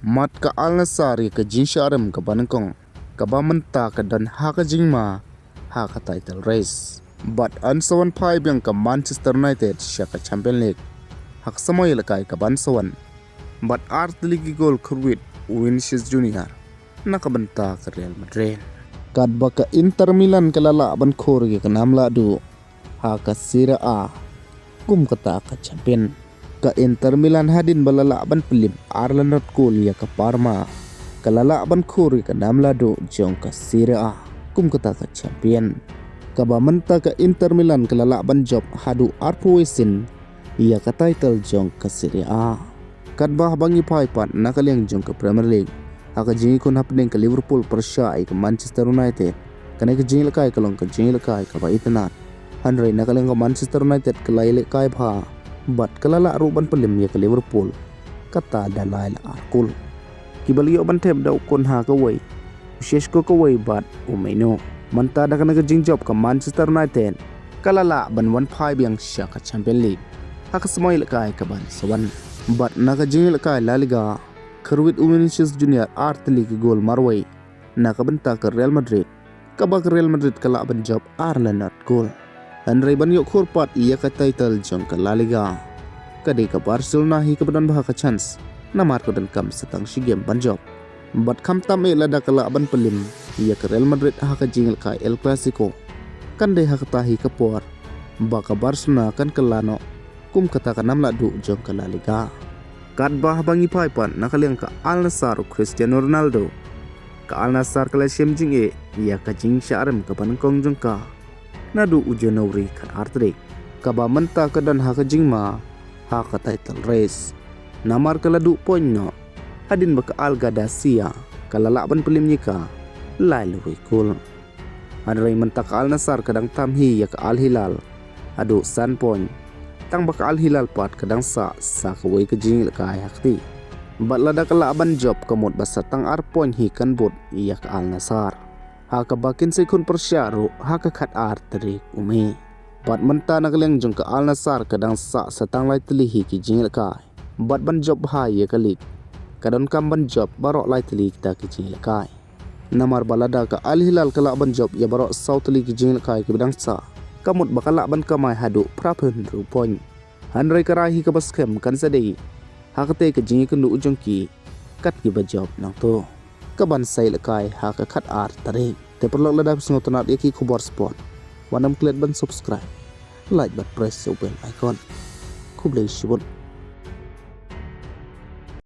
mat ka alnasari ka jinsharam ka banangkong ka bamanta ka dan haka jingma haka title race. But ansawan pai biang ka Manchester United siya ka Champions League. Hak samoy lakay ka bansawan. But art ligi gol kurwit Vinicius Junior nakabanta ka Real Madrid. Kadba ka Inter Milan ka lalaban korgi ka namla du haka Serie A kum kata ka champion. Ka Inter Milan hadin balalaban pelim Arlan Rotkul ya ka Parma. Kalalaban kori ka namlado jong ka Serie A kum kata ka champion. Kabamanta ka Inter Milan kalalaban job hadu Arpoesin ya ka title jong ka Serie A. Kadbah bangi paipan nakaliang jong ka Premier League. Haka jingi kun hapning ka Liverpool persya ay ka Manchester United. Kanay ka jingi lakay kalong ka jingi lakay ka Baitanat. Hanray nakaliang ka Manchester United kalayli kay bha. But kalala aruban pelim ya ke Liverpool kata dalai la arkul kibaliyo ban teb daw kon ha ka way ushes ko ka way but umaino manta da kana jing job ka Manchester United kalala ban 1-5 yang siya ka Champions League haka samoy lakay ka ban sawan but naka jing lakay La Liga Kerwit Vinicius Junior art league goal marway nakabenta ka Real Madrid kabak Real Madrid kala ban job Arlan goal. Andray banyo kurpat iya ka title jong ka La Liga. Kadai ka Barcelona hi ka badan baha ka chance na marko dan kam setang si game banjob. But kam tam lada ka laban pelim iya ka Real Madrid ha ka jingil ka El Clasico. Kandai ha ka tahi ka por baka Barcelona kan kelano kum kata ka namla du jong ka La Liga. Kadbah bangi paipan nakaliang ka Al Nassr Cristiano Ronaldo. Ka Al Nassr kala siem jing iya ka jing syarem ka panengkong jong ka. Nadu ujian nauri kan artrik kaba menta ka dan haka jingma haka title race namar kaladu poin no hadin baka Al Gadasia kalalaban pelim nyika lai luwi kul adrai menta ka Al Nassr kadang tamhi ya ka Al Hilal adu san poin tang baka Al Hilal pat kadang sa kawai ka jingil ka hayakti batlada kalaban job kamot basa tang ar poin hi kan bot ya ka Al Nassr haka bakin sekun persyaru haka kat arteri umi bat menta nakaliang jong ka Al Nassr kadang sa satang lai telihi ki jingil kai bat ban job hai ya kalik kadang kam ban job barok lai teli kita ki jingil kai namar balada ka Al Hilal kala ban job ya barok sau teli ki jingil kai ki bidang sa kamut bakala ban kamai hadu prapen rupon hanrai karahi ka baskem kan sadei haka te ka jingil kendu ujong ki kat ki ba job nang to kaban say lakay haka kat art tarik te perlu ladap sengotonat yaki kubar sport wanam klik ban subscribe like but press the bell icon kublay shibun